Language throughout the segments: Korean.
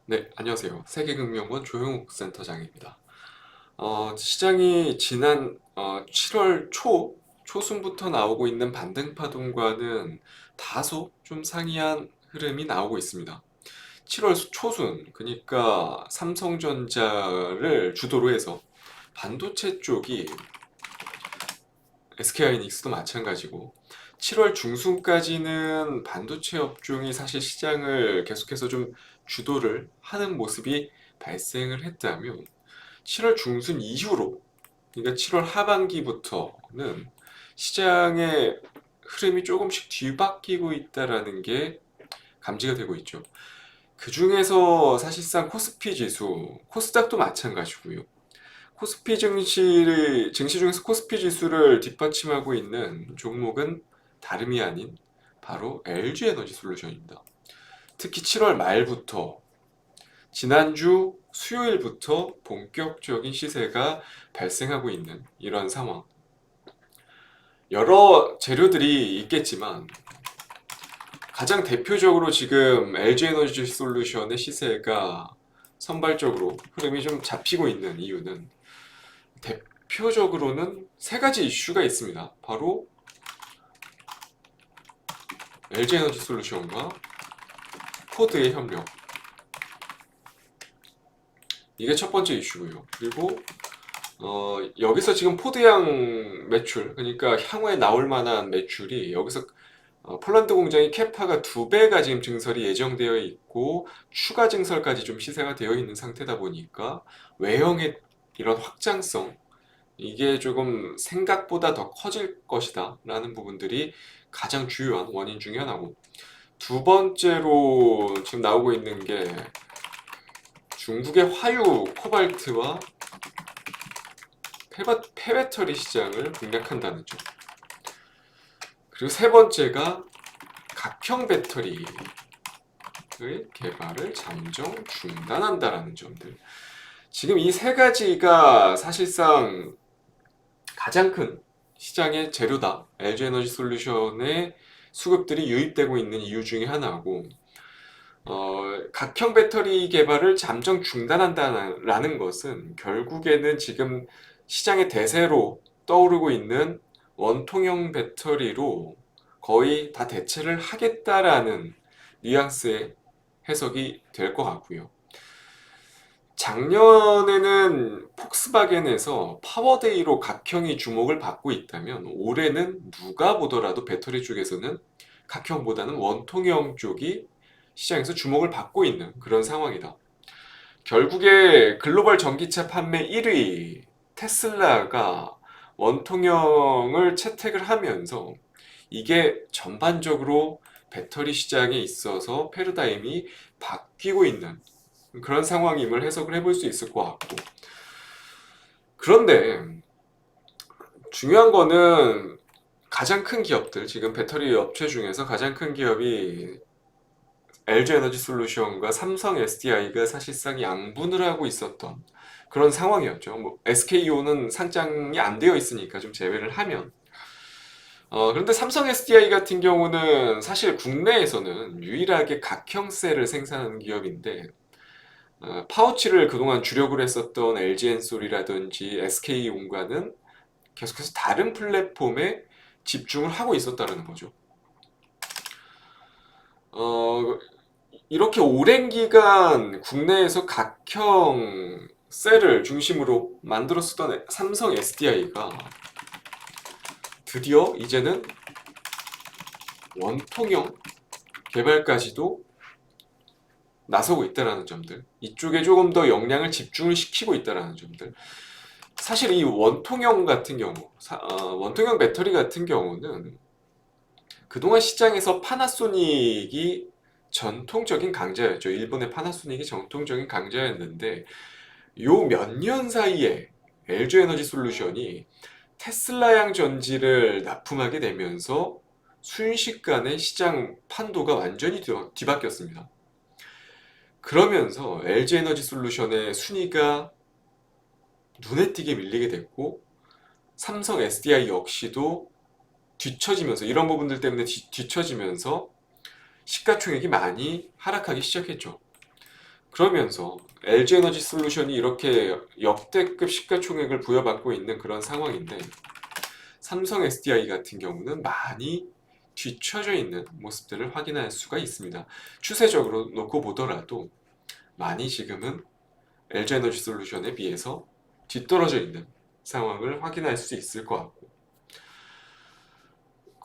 네, 안녕하세요. 세계금융원 조형욱 센터장입니다. 시장이 지난 7월 초순부터 나오고 있는 반등파동과는 다소 좀 상이한 흐름이 나오고 있습니다. 7월 초순, 그러니까 삼성전자를 주도로 해서 반도체 쪽이 SK하이닉스도 마찬가지고 7월 중순까지는 반도체 업종이 사실 시장을 계속해서 좀 주도를 하는 모습이 발생을 했다면 7월 중순 이후로, 그러니까 7월 하반기부터는 시장의 흐름이 조금씩 뒤바뀌고 있다라는 게 감지가 되고 있죠. 그 중에서 사실상 코스피 지수, 코스닥도 마찬가지고요. 증시 중에서 코스피 지수를 뒷받침하고 있는 종목은 다름이 아닌 바로 LG 에너지 솔루션입니다. 특히 7월 말부터 지난주 수요일부터 본격적인 시세가 발생하고 있는 이런 상황. 여러 재료들이 있겠지만 가장 대표적으로 지금 LG 에너지 솔루션의 시세가 선발적으로 흐름이 좀 잡히고 있는 이유는 대표적으로는 세 가지 이슈가 있습니다. 바로 LG 에너지 솔루션과 포드의 협력. 이게 첫 번째 이슈고요. 그리고 여기서 지금 포드향 매출, 그러니까 향후에 나올 만한 매출이 여기서 폴란드 공장이 캐파가 2배가 지금 증설이 예정되어 있고 추가 증설까지 좀 시세가 되어 있는 상태다 보니까 외형의 이런 확장성, 이게 조금 생각보다 더 커질 것이다 라는 부분들이 가장 주요한 원인 중에 하나고, 두 번째로 지금 나오고 있는 게 중국의 화유 코발트와 폐배터리 시장을 공략한다는 점. 그리고 세 번째가 각형 배터리의 개발을 잠정 중단한다라는 점들. 지금 이 세 가지가 사실상 가장 큰 시장의 재료다. LG에너지 솔루션의 수급들이 유입되고 있는 이유 중에 하나고, 각형 배터리 개발을 잠정 중단한다는 것은 결국에는 지금 시장의 대세로 떠오르고 있는 원통형 배터리로 거의 다 대체를 하겠다라는 뉘앙스의 해석이 될 것 같고요. 작년에는 폭스바겐에서 파워데이로 각형이 주목을 받고 있다면 올해는 누가 보더라도 배터리 쪽에서는 각형보다는 원통형 쪽이 시장에서 주목을 받고 있는 그런 상황이다. 결국에 글로벌 전기차 판매 1위 테슬라가 원통형을 채택을 하면서 이게 전반적으로 배터리 시장에 있어서 패러다임이 바뀌고 있는 그런 상황임을 해석을 해볼 수 있을 것 같고, 그런데 중요한 거는 가장 큰 기업들, 지금 배터리 업체 중에서 가장 큰 기업이 LG 에너지 솔루션과 삼성 SDI가 사실상 양분을 하고 있었던 그런 상황이었죠. 뭐 SKO는 상장이 안 되어 있으니까 좀 제외를 하면. 그런데 삼성 SDI 같은 경우는 사실 국내에서는 유일하게 각형 셀을 생산하는 기업인데, 파우치를 그동안 주력으로 했었던 LG엔솔이라든지 SK온과는 계속해서 다른 플랫폼에 집중을 하고 있었다는 거죠. 어, 이렇게 오랜 기간 국내에서 각형 셀을 중심으로 만들어 쓰던 삼성 SDI가 드디어 이제는 원통형 개발까지도 나서고 있다는 점들, 이쪽에 조금 더 역량을 집중을 시키고 있다는 점들. 사실 이 원통형 같은 경우, 원통형 배터리 같은 경우는 그동안 시장에서 파나소닉이 전통적인 강자였죠. 일본의 파나소닉이 전통적인 강자였는데 요 몇 년 사이에 LG에너지 솔루션이 테슬라양 전지를 납품하게 되면서 순식간에 시장 판도가 완전히 뒤바뀌었습니다. 그러면서 LG에너지 솔루션의 순위가 눈에 띄게 밀리게 됐고, 삼성 SDI 역시도 뒤처지면서, 이런 부분들 때문에 뒤처지면서 시가총액이 많이 하락하기 시작했죠. 그러면서 LG에너지 솔루션이 이렇게 역대급 시가총액을 부여받고 있는 그런 상황인데 삼성 SDI 같은 경우는 많이 뒤처져 있는 모습들을 확인할 수가 있습니다. 추세적으로 놓고 보더라도 많이 지금은 LG에너지 솔루션에 비해서 뒤떨어져 있는 상황을 확인할 수 있을 것 같고,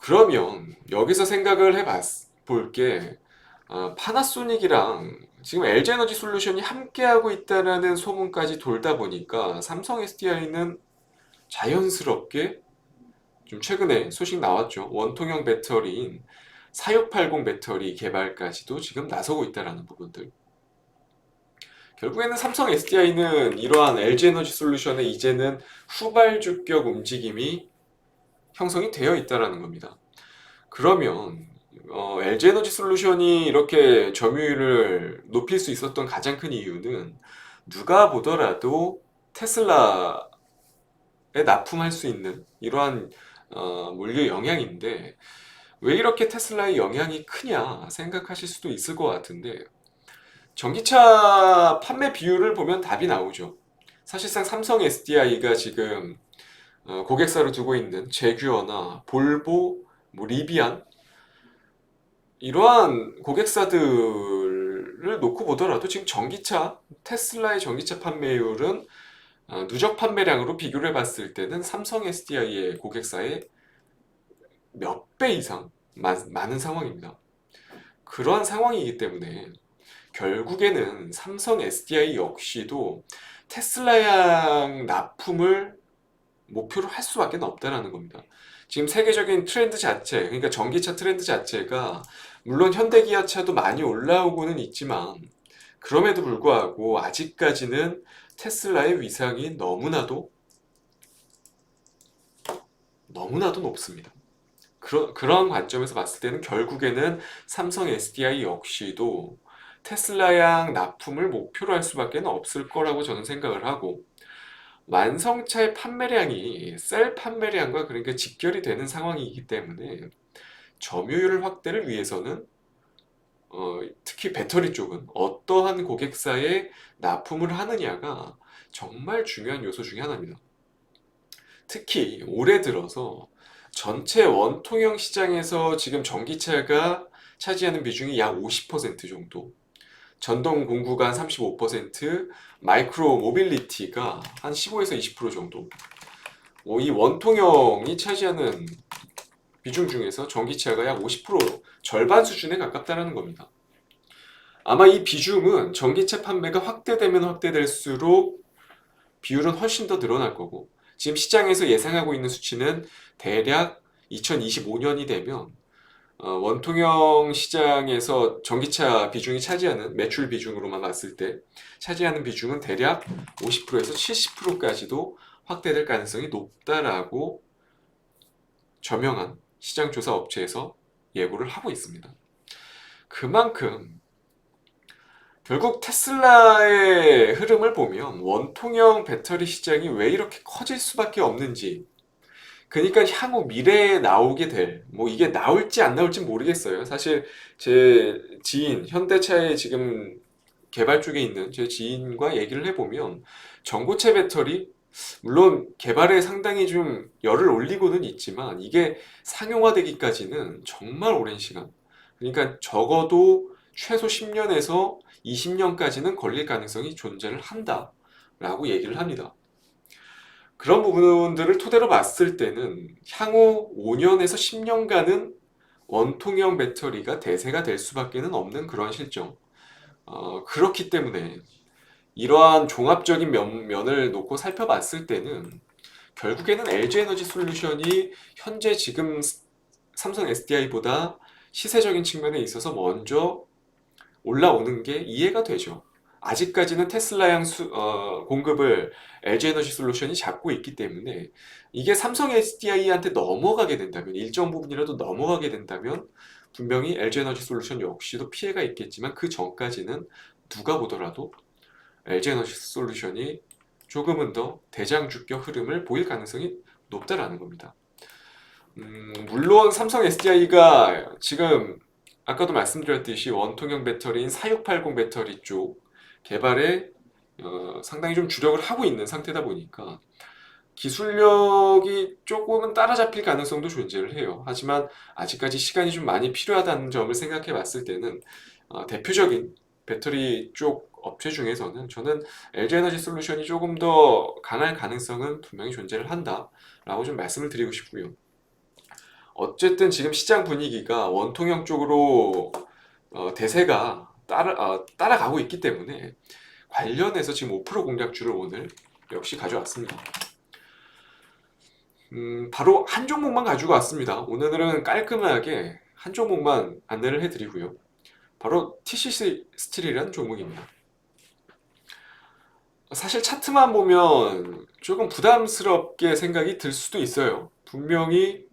그러면 여기서 생각을 해볼게, 파나소닉이랑 지금 LG에너지 솔루션이 함께하고 있다는 소문까지 돌다 보니까 삼성 SDI는 자연스럽게 좀 최근에 소식 나왔죠. 원통형 배터리인 4680 배터리 개발까지도 지금 나서고 있다는 부분들. 결국에는 삼성 SDI는 이러한 LG에너지 솔루션의 이제는 후발주격 움직임이 형성이 되어 있다는 겁니다. 그러면 LG에너지 솔루션이 이렇게 점유율을 높일 수 있었던 가장 큰 이유는 누가 보더라도 테슬라에 납품할 수 있는 이러한 물류 영향인데, 왜 이렇게 테슬라의 영향이 크냐 생각하실 수도 있을 것 같은데, 전기차 판매 비율을 보면 답이 나오죠. 사실상 삼성 SDI가 지금 고객사로 두고 있는 제규어나 볼보, 뭐 리비안, 이러한 고객사들을 놓고 보더라도 지금 테슬라의 전기차 판매율은 누적 판매량으로 비교를 해봤을 때는 삼성 SDI의 고객사의 몇 배 이상 많은 상황입니다. 그러한 상황이기 때문에 결국에는 삼성 SDI 역시도 테슬라양 납품을 목표로 할 수밖에 없다는 겁니다. 지금 세계적인 트렌드 자체, 그러니까 전기차 트렌드 자체가 물론 현대기아차도 많이 올라오고는 있지만 그럼에도 불구하고 아직까지는 테슬라의 위상이 너무나도 높습니다. 그런 관점에서 봤을 때는 결국에는 삼성 SDI 역시도 테슬라양 납품을 목표로 할 수밖에 없을 거라고 저는 생각을 하고, 완성차의 판매량이 셀 판매량과 그러니까 직결이 되는 상황이기 때문에 점유율 확대를 위해서는 특히 배터리 쪽은 어떠한 고객사에 납품을 하느냐가 정말 중요한 요소 중에 하나입니다. 특히 올해 들어서 전체 원통형 시장에서 지금 전기차가 차지하는 비중이 약 50% 정도, 전동 공구가 한 35%, 마이크로 모빌리티가 한 15에서 20% 정도, 이 원통형이 차지하는 비중 중에서 전기차가 약 50%, 절반 수준에 가깝다는 겁니다. 아마 이 비중은 전기차 판매가 확대되면 확대될수록 비율은 훨씬 더 늘어날 거고, 지금 시장에서 예상하고 있는 수치는 대략 2025년이 되면 원통형 시장에서 전기차 비중이 차지하는 매출 비중으로만 봤을 때 차지하는 비중은 대략 50%에서 70%까지도 확대될 가능성이 높다라고 저명한 시장조사 업체에서 예고를 하고 있습니다. 그만큼 결국 테슬라의 흐름을 보면 원통형 배터리 시장이 왜 이렇게 커질 수밖에 없는지, 그러니까 향후 미래에 나오게 될, 뭐 이게 나올지 안 나올지 모르겠어요. 사실 제 지인, 현대차의 지금 개발 쪽에 있는 제 지인과 얘기를 해보면 전고체 배터리, 물론 개발에 상당히 좀 열을 올리고는 있지만 이게 상용화되기까지는 정말 오랜 시간, 그러니까 적어도 최소 10년에서 20년까지는 걸릴 가능성이 존재를 한다라고 얘기를 합니다. 그런 부분들을 토대로 봤을 때는 향후 5년에서 10년간은 원통형 배터리가 대세가 될 수밖에 없는 그런 실정. 그렇기 때문에 이러한 종합적인 면을 놓고 살펴봤을 때는 결국에는 LG에너지 솔루션이 현재 지금 삼성 SDI보다 시세적인 측면에 있어서 먼저 올라오는 게 이해가 되죠. 아직까지는 테슬라양 공급을 LG에너지 솔루션이 잡고 있기 때문에 이게 삼성 SDI한테 넘어가게 된다면, 일정 부분이라도 넘어가게 된다면 분명히 LG에너지 솔루션 역시도 피해가 있겠지만 그 전까지는 누가 보더라도 LG에너지 솔루션이 조금은 더 대장주격 흐름을 보일 가능성이 높다라는 겁니다. 물론 삼성 SDI가 지금 아까도 말씀드렸듯이 원통형 배터리인 4680 배터리 쪽 개발에 상당히 좀 주력을 하고 있는 상태다 보니까 기술력이 조금은 따라잡힐 가능성도 존재를 해요. 하지만 아직까지 시간이 좀 많이 필요하다는 점을 생각해 봤을 때는 대표적인 배터리 쪽 업체 중에서는 저는 LG에너지 솔루션이 조금 더 강할 가능성은 분명히 존재를 한다라고 좀 말씀을 드리고 싶고요. 어쨌든 지금 시장 분위기가 원통형 쪽으로 대세가 따라가고 있기 때문에 관련해서 지금 5% 공략주를 오늘 역시 가져왔습니다. 바로 한 종목만 가지고 왔습니다. 오늘은 깔끔하게 한 종목만 안내를 해드리고요. 바로 TCC 스틸이라는 종목입니다. 사실 차트만 보면 조금 부담스럽게 생각이 들 수도 있어요. 분명히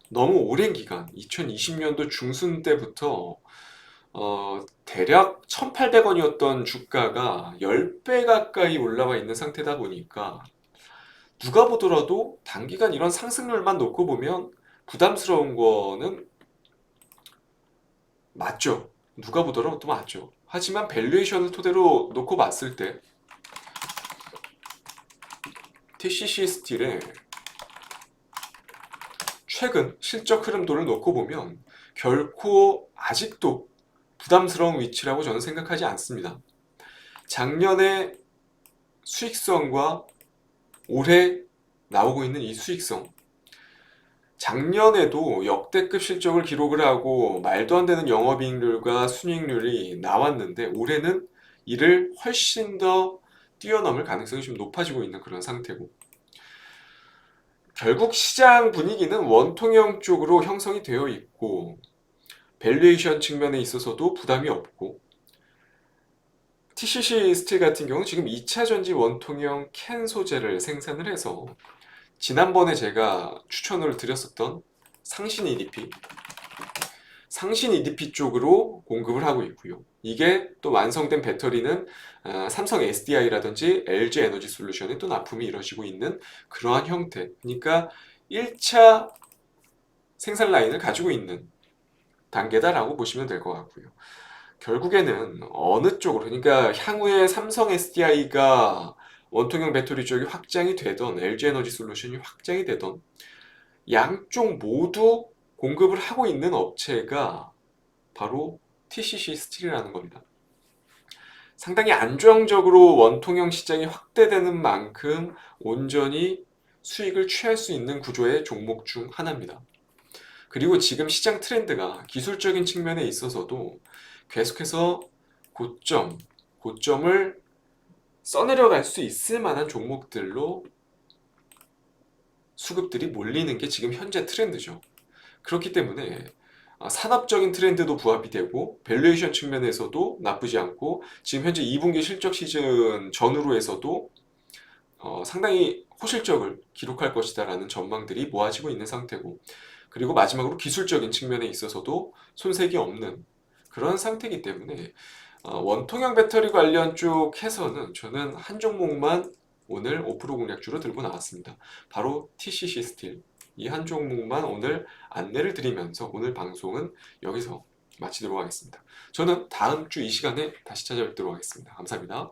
너무 오랜 기간, 2020년도 중순 때부터 대략 1,800원이었던 주가가 10배 가까이 올라와 있는 상태다 보니까 누가 보더라도 단기간 이런 상승률만 놓고 보면 부담스러운 거는 맞죠. 누가 보더라도 맞죠. 하지만 밸류에이션을 토대로 놓고 봤을 때 TCC 스틸의 최근 실적 흐름도를 놓고 보면 결코 아직도 부담스러운 위치라고 저는 생각하지 않습니다. 작년의 수익성과 올해 나오고 있는 이 수익성, 작년에도 역대급 실적을 기록을 하고 말도 안 되는 영업이익률과 순이익률이 나왔는데 올해는 이를 훨씬 더 뛰어넘을 가능성이 좀 높아지고 있는 그런 상태고, 결국 시장 분위기는 원통형 쪽으로 형성이 되어 있고 밸류에이션 측면에 있어서도 부담이 없고, TCC 스틸 같은 경우는 지금 2차 전지 원통형 캔 소재를 생산을 해서 지난번에 제가 추천을 드렸었던 상신 EDP, 상신 EDP 쪽으로 공급을 하고 있고요. 이게 또 완성된 배터리는 삼성 SDI라든지 LG 에너지 솔루션에 또 납품이 이루어지고 있는 그러한 형태. 그러니까 1차 생산 라인을 가지고 있는 단계다라고 보시면 될 것 같고요. 결국에는 어느 쪽으로, 그러니까 향후에 삼성 SDI가 원통형 배터리 쪽이 확장이 되던 LG 에너지 솔루션이 확장이 되던 양쪽 모두 공급을 하고 있는 업체가 바로 TCC 스틸이라는 겁니다. 상당히 안정적으로 원통형 시장이 확대되는 만큼 온전히 수익을 취할 수 있는 구조의 종목 중 하나입니다. 그리고 지금 시장 트렌드가 기술적인 측면에 있어서도 계속해서 고점을 써내려갈 수 있을 만한 종목들로 수급들이 몰리는 게 지금 현재 트렌드죠. 그렇기 때문에 산업적인 트렌드도 부합이 되고 밸류에이션 측면에서도 나쁘지 않고 지금 현재 2분기 실적 시즌 전후로 해서도 상당히 호실적을 기록할 것이다라는 전망들이 모아지고 있는 상태고, 그리고 마지막으로 기술적인 측면에 있어서도 손색이 없는 그런 상태이기 때문에 원통형 배터리 관련 쪽 해서는 저는 한 종목만 오늘 5% 공략주로 들고 나왔습니다. 바로 TCC 스틸, 이 한 종목만 오늘 안내를 드리면서 오늘 방송은 여기서 마치도록 하겠습니다. 저는 다음 주 이 시간에 다시 찾아뵙도록 하겠습니다. 감사합니다.